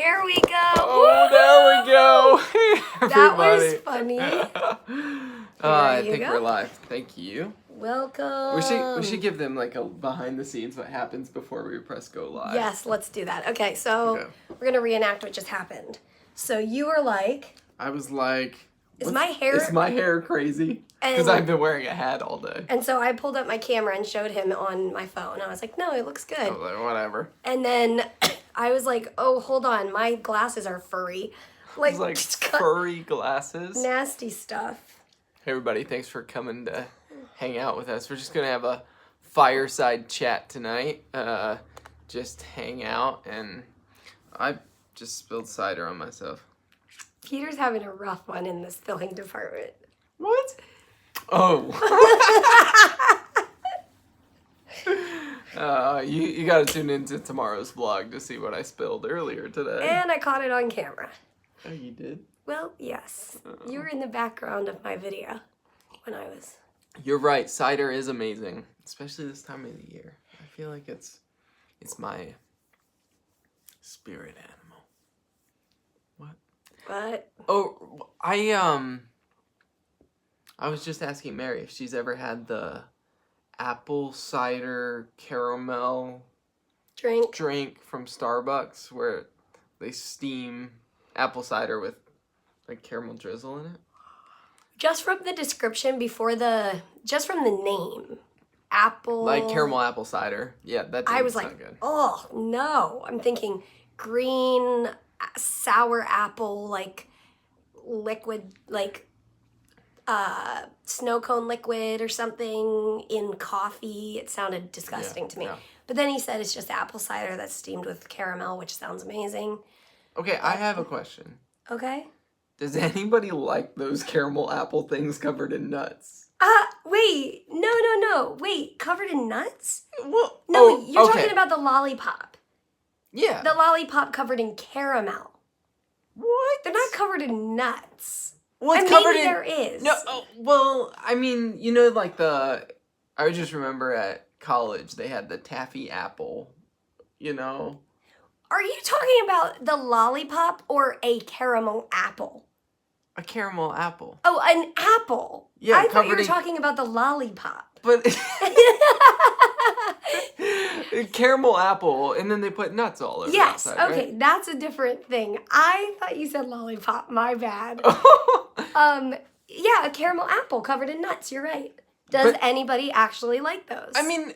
There we go. Oh, there we go. Hey, That was everybody. funny. I you think go. we're live. Thank you. Welcome. We should give them like a behind the scenes what happens before we press go live. Yes, let's do that. Okay, so we're gonna reenact what just happened. So you were like, I was like, Is my hair crazy? Because I've been wearing a hat all day. And so I pulled up my camera and showed him on my phone. I was like, no, it looks good. I was like, whatever. And then I was like, oh, hold on, my glasses are furry. Like furry glasses. Nasty stuff. Hey everybody, thanks for coming to hang out with us. We're just gonna have a fireside chat tonight. Just hang out, and I just spilled cider on myself. Peter's having a rough one in the spilling department. What? Oh. You gotta tune into tomorrow's vlog to see what I spilled earlier today. And I caught it on camera. Oh, you did? Well, yes. You were in the background of my video when I was... You're right. Cider is amazing, especially this time of the year. I feel like it's my spirit animal. What? Oh, I was just asking Mary if she's ever had the apple cider caramel drink from Starbucks where they steam apple cider with like caramel drizzle in it. Just from the description just from the name, apple. Like caramel apple cider. Yeah, that I was like, like, good. Oh no! I'm thinking green sour apple, like liquid, like snow cone liquid or something in coffee. It sounded disgusting to me. Yeah. But then he said it's just apple cider that's steamed with caramel, which sounds amazing. Okay, I have a question. Okay. Does anybody like those caramel apple things covered in nuts? Wait. No. Wait, covered in nuts? Well, no, you're talking about the lollipop. Yeah. The lollipop covered in caramel. What? They're not covered in nuts. Well, and maybe there is. No, well, I mean, you know, like I just remember at college they had the taffy apple, you know. Are you talking about the lollipop or a caramel apple? A caramel apple. Oh, an apple. Yeah, I thought you were talking about the lollipop. But caramel apple, and then they put nuts all over. Yes, outside, okay, right? That's a different thing. I thought you said lollipop. My bad. Yeah, a caramel apple covered in nuts. You're right. Does anybody actually like those? I mean,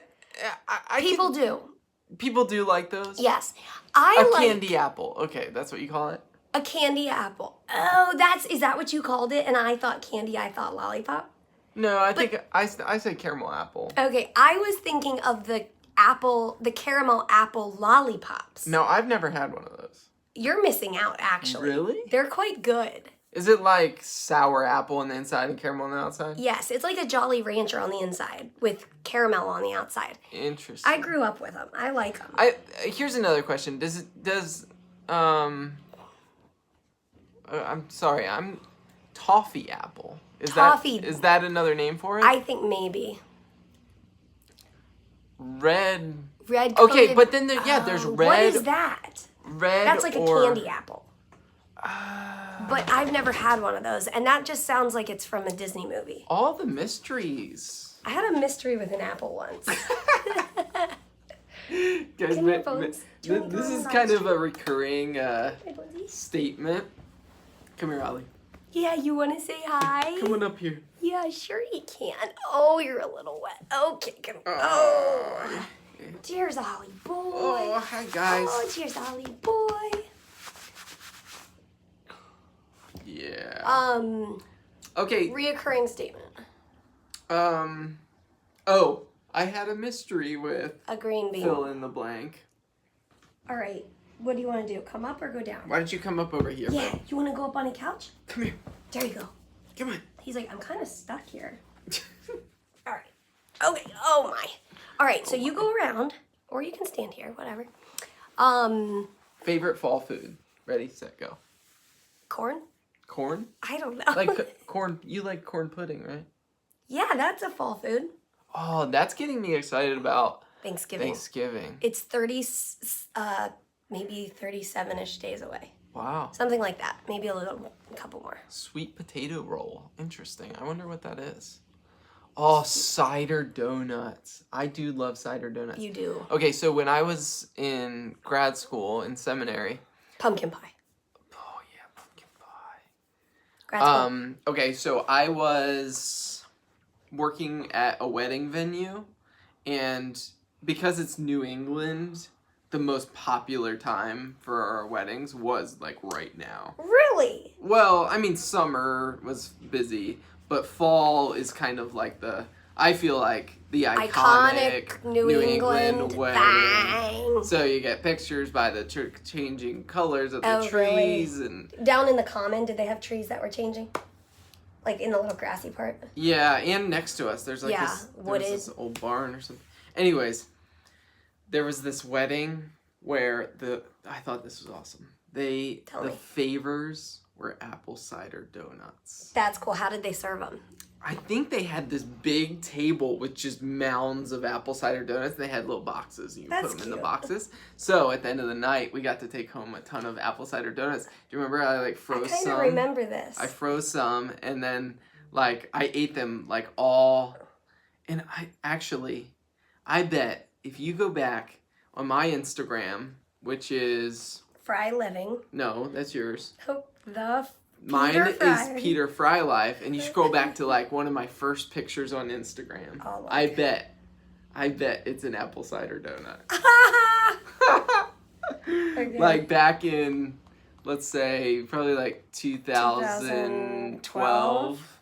people do. People do like those? Yes. Candy apple. Okay, that's what you call it? A candy apple. Oh, is that what you called it? And I thought candy, I thought lollipop? No, I think I say caramel apple. Okay, I was thinking of the caramel apple lollipops. No, I've never had one of those. You're missing out, actually. Really? They're quite good. Is it like sour apple on the inside and caramel on the outside? Yes, it's like a Jolly Rancher on the inside with caramel on the outside. Interesting. I grew up with them. I like them. Here's another question. I'm sorry. Toffee apple. Is that another name for it? I think maybe. Red. Coated. Okay, but then there's red. What is that? Red. That's like a candy apple. But I've never had one of those, and that just sounds like it's from a Disney movie. All the mysteries. I had a mystery with an apple once. Guys, this is kind of a recurring statement. Come here, Ollie. Yeah, you want to say hi? Come on up here. Yeah, sure you can. Oh, you're a little wet. Okay, come on. Oh. Cheers, Ollie boy. Oh, hi, guys. Oh, cheers, Ollie boy. Yeah. Okay. Reoccurring statement. Oh, I had a mystery with a green bean. Fill in the blank. All right. What do you want to do? Come up or go down? Why don't you come up over here? Yeah. You want to go up on a couch? Come here. There you go. Come on. He's like, I'm kind of stuck here. All right. Okay. Oh my. All right. So you go around, or you can stand here. Whatever. Favorite fall food. Ready, set, go. Corn. Corn? I don't know. Like corn. You like corn pudding, right? Yeah, that's a fall food. Oh, that's getting me excited about Thanksgiving. Thanksgiving. It's 30 maybe 37-ish days away. Wow. Something like that. Maybe a couple more. Sweet potato roll. Interesting. I wonder what that is. Oh, cider donuts. I do love cider donuts. You do. Okay, so when I was in grad school, in seminary. Pumpkin pie. Oh, yeah, pumpkin pie. Grad school. Okay, so I was working at a wedding venue, and because it's New England, the most popular time for our weddings was like right now. Really? Well, I mean, summer was busy, but fall is kind of like I feel like the iconic New England wedding. Bang. So you get pictures by the changing colors of the trees. Really? And down in the common, did they have trees that were changing? Like in the little grassy part? Yeah, and next to us, there's like this old barn or something. Anyways, there was this wedding where I thought this was awesome. The favors were apple cider donuts. That's cool. How did they serve them? I think they had this big table with just mounds of apple cider donuts. They had little boxes, and you put them in the boxes. So at the end of the night, we got to take home a ton of apple cider donuts. Do you remember I froze some? I kind of remember this. I froze some, and then I ate them all. And I bet if you go back on my Instagram, which is Frey Living. No, that's yours. Oh, Mine is Peter Frey Life, and you scroll back to one of my first pictures on Instagram. Oh, I bet it's an apple cider donut. Okay. Back in, let's say, probably 2012.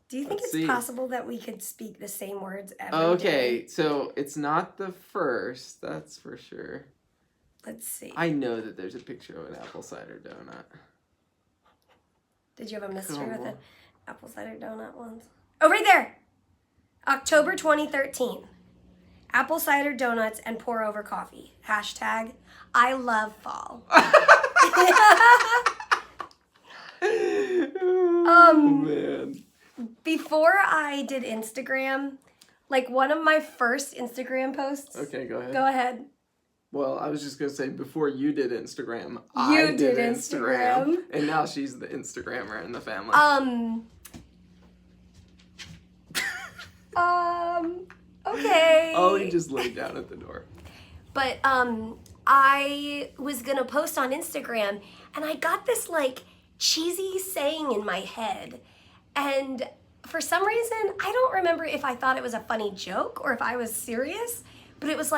Do you think it's possible that we could speak the same words every day? Okay, so it's not the first, that's for sure. Let's see. I know that there's a picture of an apple cider donut. Did you have a mystery with an apple cider donut once? Oh, right there! October 2013. Apple cider donuts and pour over coffee. Hashtag I love fall. Man. Before I did Instagram, one of my first Instagram posts. Okay, go ahead. Go ahead. Well, I was just going to say, before you did Instagram, I did Instagram. And now she's the Instagrammer in the family. Okay. Ollie just laid down at the door. But, I was going to post on Instagram, and I got this, cheesy saying in my head. And for some reason, I don't remember if I thought it was a funny joke or if I was serious, but it was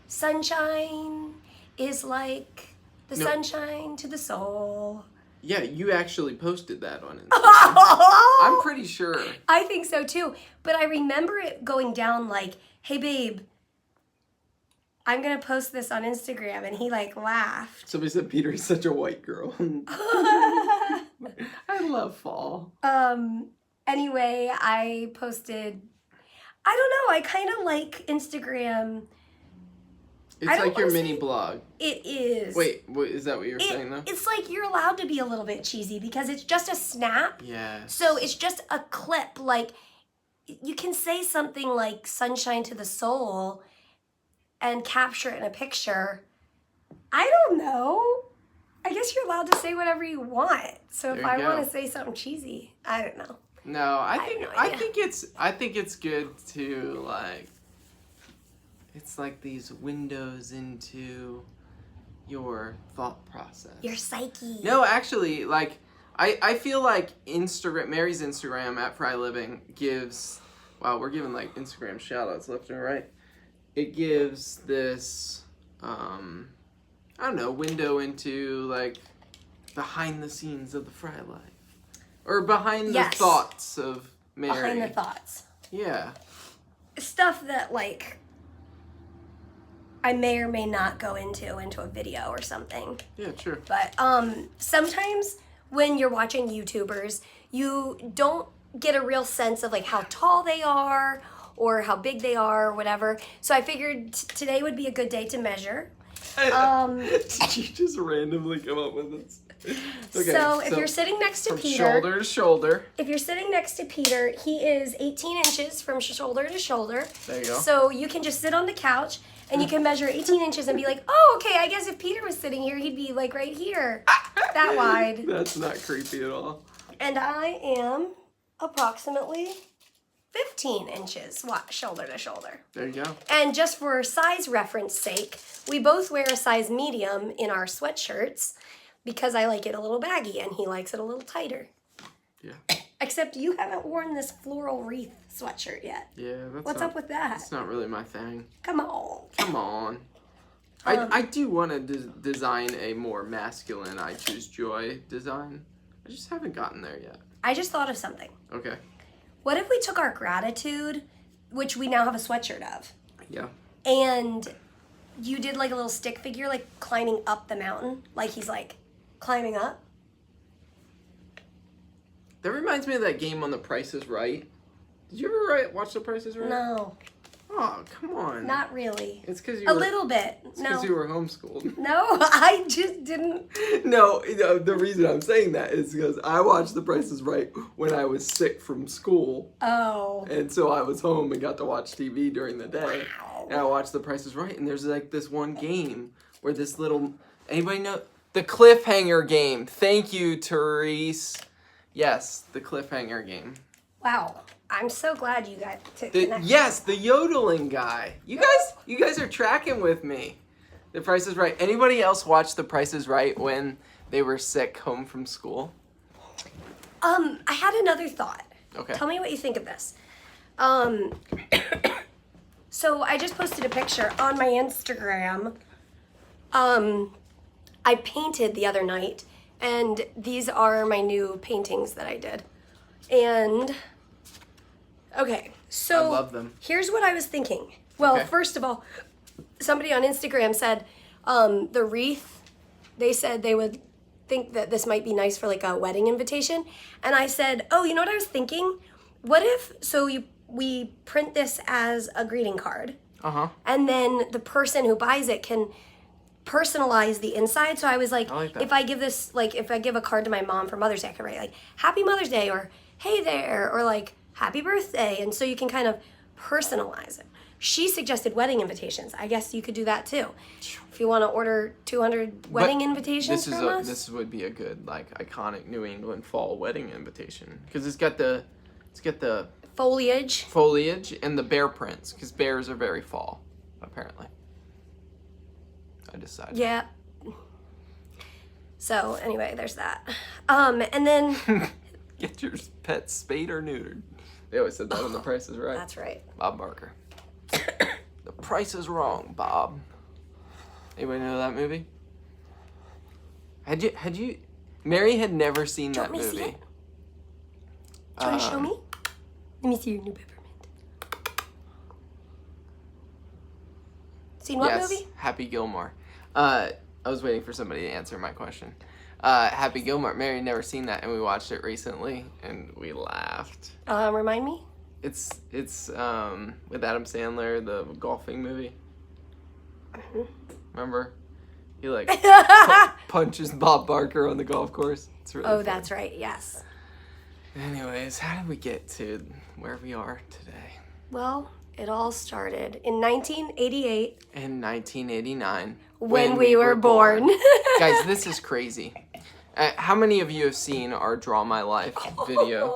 sunshine is like the sunshine to the soul. Yeah, you actually posted that on Instagram. I'm pretty sure. I think so too. But I remember it going down hey babe, I'm going to post this on Instagram. And he laughed. Somebody said Peter is such a white girl. I love fall. Anyway, I posted, I don't know, I kind of like Instagram. It's your mini blog. It is. Wait, is that what you were saying though? It's you're allowed to be a little bit cheesy because it's just a snap. Yes. So it's just a clip. You can say something like sunshine to the soul and capture it in a picture. I don't know. I guess you're allowed to say whatever you want. So if I want to say something cheesy, I don't know. No, I think it's good to it's like these windows into your thought process. Your psyche. No, actually, I feel like Mary's Instagram at Frey Living gives, wow, we're giving Instagram shout outs left and right. It gives this, I don't know, window into behind the scenes of the Frey Life. Or behind the thoughts of Mary. Behind the thoughts. Yeah. Stuff that I may or may not go into a video or something. Yeah, true. But sometimes when you're watching YouTubers, you don't get a real sense of how tall they are or how big they are or whatever. So I figured today would be a good day to measure. Did you just randomly come up with this? Okay, so if you're sitting next to Peter, shoulder to shoulder. If you're sitting next to Peter, he is 18 inches from shoulder to shoulder. There you go. So you can just sit on the couch, And you can measure 18 inches and be like, oh, okay, I guess if Peter was sitting here, he'd be like right here. That wide. That's not creepy at all. And I am approximately 15 inches shoulder to shoulder. There you go. And just for size reference sake, we both wear a size medium in our sweatshirts because I like it a little baggy and he likes it a little tighter. Yeah. Except you haven't worn this floral wreath sweatshirt yet. Yeah, What's up with that? It's not really my thing. Come on. Come on. I do want to design a more masculine I Choose Joy design. I just haven't gotten there yet. I just thought of something. Okay. What if we took our gratitude, which we now have a sweatshirt of, Yeah. and you did like a little stick figure, like climbing up the mountain, like he's like climbing up? That reminds me of that game on The Price is Right. Did you ever watch The Price is Right? No. Oh, come on. Not really. It's because you a were... little bit. It's because you were homeschooled. No, I just didn't. No, the reason I'm saying that is because I watched The Price is Right when I was sick from school. Oh. And so I was home and got to watch TV during the day. Wow. And I watched The Price is Right, and there's like this one game where this little... Anybody know? The cliffhanger game. Thank you, Therese. Yes, the cliffhanger game. Wow. I'm so glad you got to connect. Yes, the yodeling guy. You guys are tracking with me. The Price is Right. Anybody else watch The Price is Right when they were sick home from school? I had another thought. Okay. Tell me what you think of this. So I just posted a picture on my Instagram. I painted the other night, and these are my new paintings that I did. And okay, so I love them. Here's what I was thinking. Well, Okay. first of all, somebody on Instagram said the wreath, they said they would think that this might be nice for like a wedding invitation. And I said, oh, you know what I was thinking? What if, we print this as a greeting card. Uh-huh. And then the person who buys it can personalize the inside. So I was like, I like that. if I give a card to my mom for Mother's Day, I could write like, Happy Mother's Day, or hey there, or like, Happy Birthday. And so you can kind of personalize it. She suggested wedding invitations. I guess you could do that too. If you want to order 200 wedding invitations from us. This would be a good, like, iconic New England fall wedding invitation. Because it's got the foliage and the bear prints, because bears are very fall, apparently. I decided. Yeah. So anyway, there's that. And then Get your pet spayed or neutered. They always said that on The Price is Right. that's right. Bob Barker. The price is wrong, Bob. Anybody know that movie? Had you? Mary had never seen that want me to movie. see it? Do you want to show me? Let me see your new peppermint. Seen what Yes, movie? Happy Gilmore. I was waiting for somebody to answer my question. Happy Gilmore. Mary had never seen that, and we watched it recently, and we laughed. Remind me? It's with Adam Sandler, the golfing movie. Mm-hmm. Remember? He like punches Bob Barker on the golf course. It's really funny. That's right. Yes. Anyways, how did we get to where we are today? Well, it all started in 1988 In 1989. when we were born. Guys, this is crazy. How many of you have seen our Draw My Life video?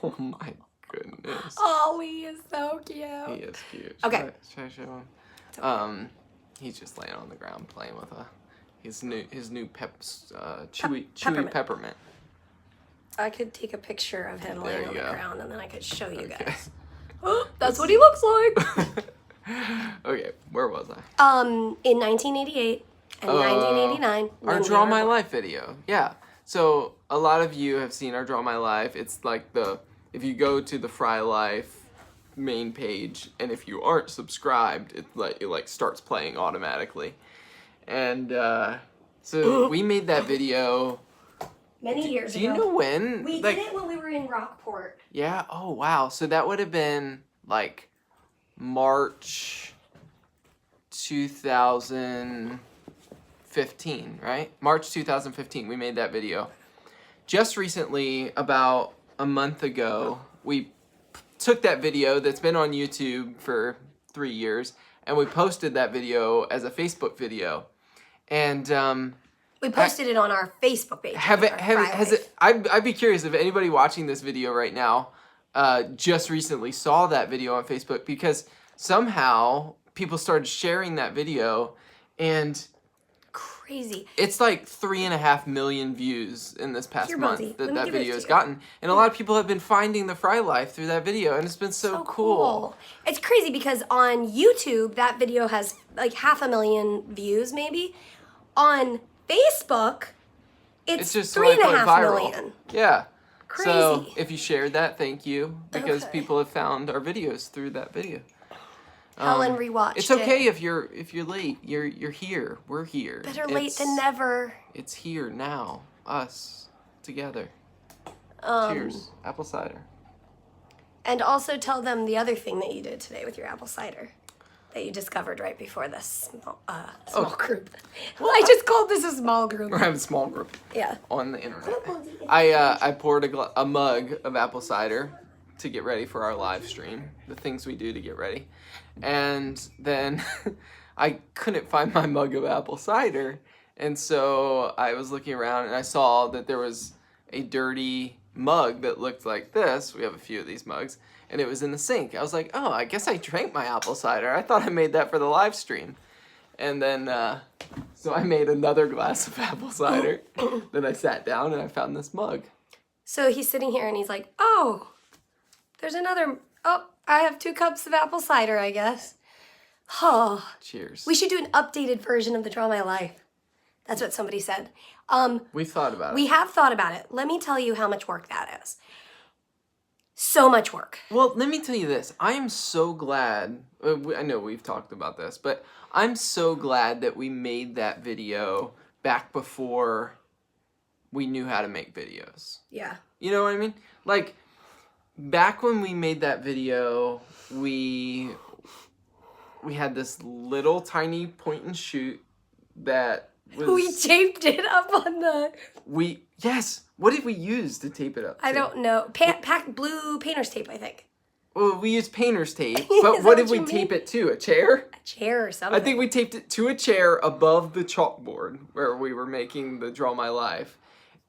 Oh my goodness. Ollie is so cute. He is cute. Okay. Should I show him? He's just laying on the ground playing with his new chewy peppermint. I could take a picture of him There laying on you the go. ground, and then I could show you Okay. guys. That's what he looks like. Okay, where was I? In 1988 and 1989. Our when we Draw were My born. Life video. Yeah. So a lot of you have seen our Draw My Life. It's like if you go to the Frey Life main page, and if you aren't subscribed, it starts playing automatically. And so we made that video Many years do ago. you know when? We did it when we were in Rockport. Yeah. Oh wow. So that would have been like March 2015, right? March 2015. We made that video. Just recently, about a month ago, we took that video that's been on YouTube for 3 years, and we posted that video as a Facebook video. And we posted it on our Facebook page. I'd be curious if anybody watching this video right now just recently saw that video on Facebook, because somehow people started sharing that video, and crazy. It's like 3.5 million views in this past month that video has gotten. And a lot of people have been finding the Frey Life through that video, and it's been so cool. It's crazy because on YouTube, that video has like 500,000 views maybe. On Facebook, it's just 3.5 million. Yeah. Crazy. So if you shared that, thank you, because people have found our videos through that video. Helen rewatched It's okay if you're late. You're here. We're here. Better late than never. It's here now. Us together. Cheers. Apple cider. And also tell them the other thing that you did today with your apple cider that you discovered right before this small group. Well, I just called this a small group. We're having a small group. Yeah. On the internet. I poured a mug of apple cider to get ready for our live stream. The things we do to get ready. And then I couldn't find my mug of apple cider. And so I was looking around and I saw that there was a dirty mug that looked like this. We have a few of these mugs. And it was in the sink. I was like, oh, I guess I drank my apple cider. I thought I made that for the live stream. And then, so I made another glass of apple cider. Then I sat down and I found this mug. So he's sitting here and he's like, oh, there's another, I have 2 cups of apple cider, I guess. Oh. Cheers. We should do an updated version of the Draw My Life. That's what somebody said. We've thought about it. We have thought about it. Let me tell you how much work that is. So much work. Well, let me tell you this. I am so glad, I know we've talked about this, but I'm so glad that we made that video back before we knew how to make videos. Yeah. You know what I mean? Like, back when we made that video, we had this little tiny point and shoot that was... We taped it up on the... Yes! What did we use to tape it up to? I don't know. Blue painter's tape, I think. Well, we used painter's tape, but what did we tape it to? A chair? A chair or something. I think we taped it to a chair above the chalkboard where we were making the Draw My Life.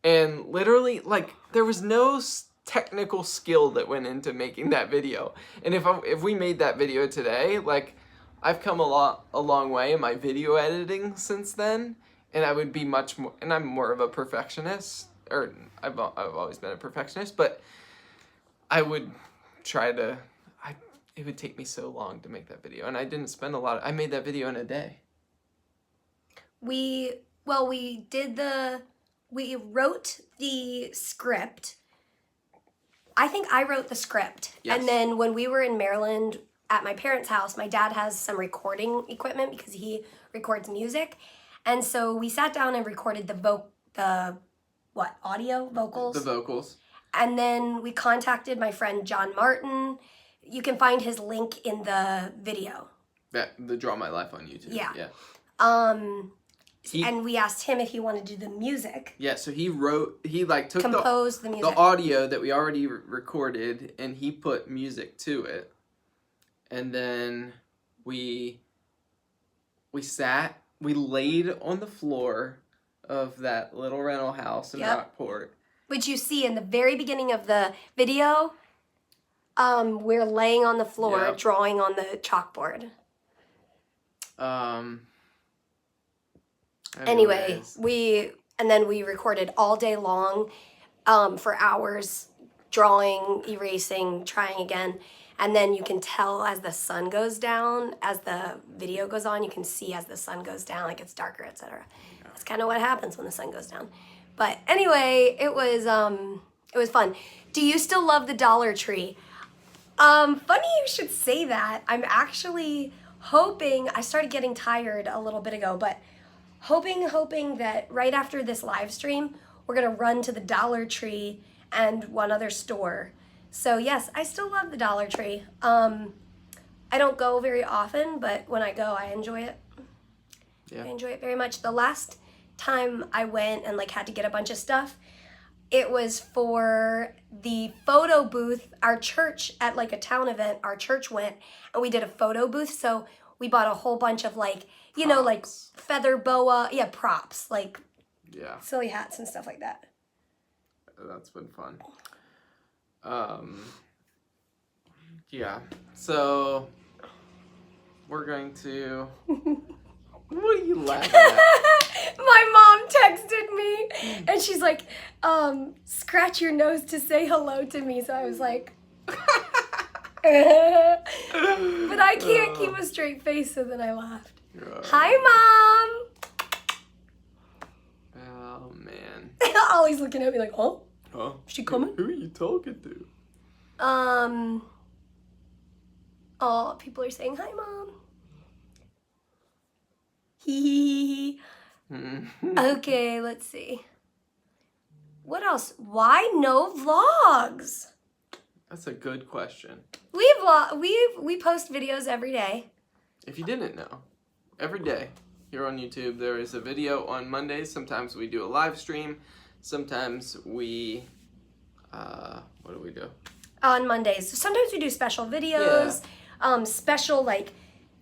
And literally, like, there was no technical skill that went into making that video. And if we made that video today, like, I've come a long way in my video editing since then, and I would be much more, and I'm more of a perfectionist, or I've always been a perfectionist, but I would try to, it would take me so long to make that video, and I didn't spend I made that video in a day. We wrote the script. I think I wrote the script. Yes. And then when we were in Maryland at my parents' house, my dad has some recording equipment because he records music. And so we sat down and recorded audio vocals? The vocals. And then we contacted my friend John Martin. You can find his link in the video. The Draw My Life on YouTube. Yeah. Yeah. And we asked him if he wanted to do the music. Yeah, so took composed the music. The audio that we already recorded, and he put music to it. And then we laid on the floor of that little rental house in Rockport. Which you see in the very beginning of the video. We're laying on the floor, drawing on the chalkboard. Anyway, we recorded all day long, for hours, drawing, erasing, trying again. And then you can tell as the sun goes down, as the video goes on, you can see as the sun goes down, like it's darker, etc. That's kind of what happens when the sun goes down. But anyway, it was fun. Do you still love the Dollar Tree? Funny you should say that. I'm actually hoping, I started getting tired a little bit ago, but hoping that right after this live stream, we're gonna run to the Dollar Tree and one other store. So yes, I still love the Dollar Tree. I don't go very often, but when I go, I enjoy it. Yeah. I enjoy it very much. The last time I went and had to get a bunch of stuff, it was for the photo booth. Our church, at a town event, our church went and we did a photo booth. So we bought a whole bunch of like, you know, like feather boa, props, like silly hats and stuff like that. That's been fun. Yeah, so we're going to... What are you laughing at? My mom texted me and she's like, scratch your nose to say hello to me. So I was like, but I can't keep a straight face, so then I laughed. Hi, Mom. Oh, man. Ollie's looking at me like, huh? Huh? Is she coming? Who are you talking to? Oh, people are saying, hi, Mom. Hee. Okay, let's see. What else? Why no vlogs? That's a good question. We post videos every day. If you didn't know, every day here on YouTube there is a video on Mondays. Sometimes we do a live stream. Sometimes we what do we do? On Mondays. Sometimes we do special videos. Yeah. Special like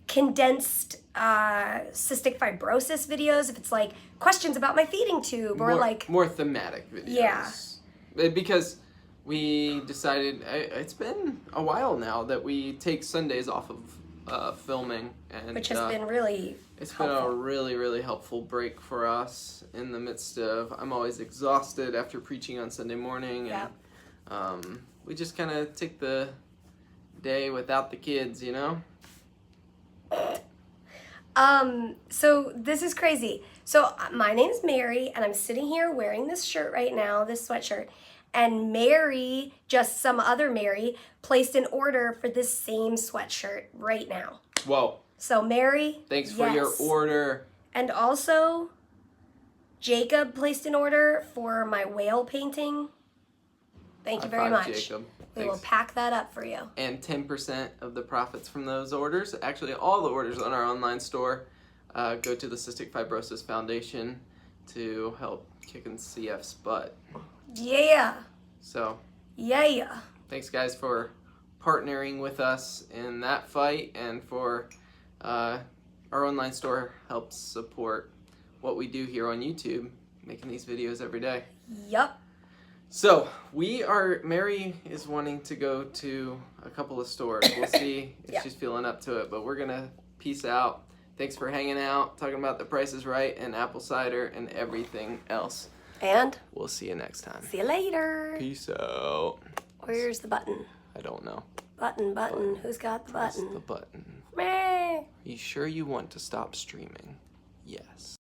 condensed cystic fibrosis videos, if it's like questions about my feeding tube or like more thematic videos. Yeah. Because we decided it's been a while now that we take Sundays off of filming, and which has been really helpful. Been a really helpful break for us in the midst of I'm always exhausted after preaching on Sunday morning, and we just kind of take the day without the kids, you know. So this is crazy. So my name's Mary, and I'm sitting here wearing this shirt right now, this sweatshirt, and Mary, just some other Mary, placed an order for this same sweatshirt right now. Whoa. So Mary, thanks for your order. And also, Jacob placed an order for my whale painting. Thank you very much. Jacob. We will pack that up for you. And 10% of the profits from those orders, actually all the orders on our online store, go to the Cystic Fibrosis Foundation to help kicking CF's butt. Yeah. So. Yeah. Thanks, guys, for partnering with us in that fight, and for our online store helps support what we do here on YouTube, making these videos every day. Yup. So, Mary is wanting to go to a couple of stores. We'll see if she's feeling up to it, but we're going to peace out. Thanks for hanging out, talking about The Price is Right and apple cider and everything else. And we'll see you next time. See you later. Peace out. Where's the button? I don't know. Button. Who's got the button? Press the button. Meh. Are you sure you want to stop streaming? Yes.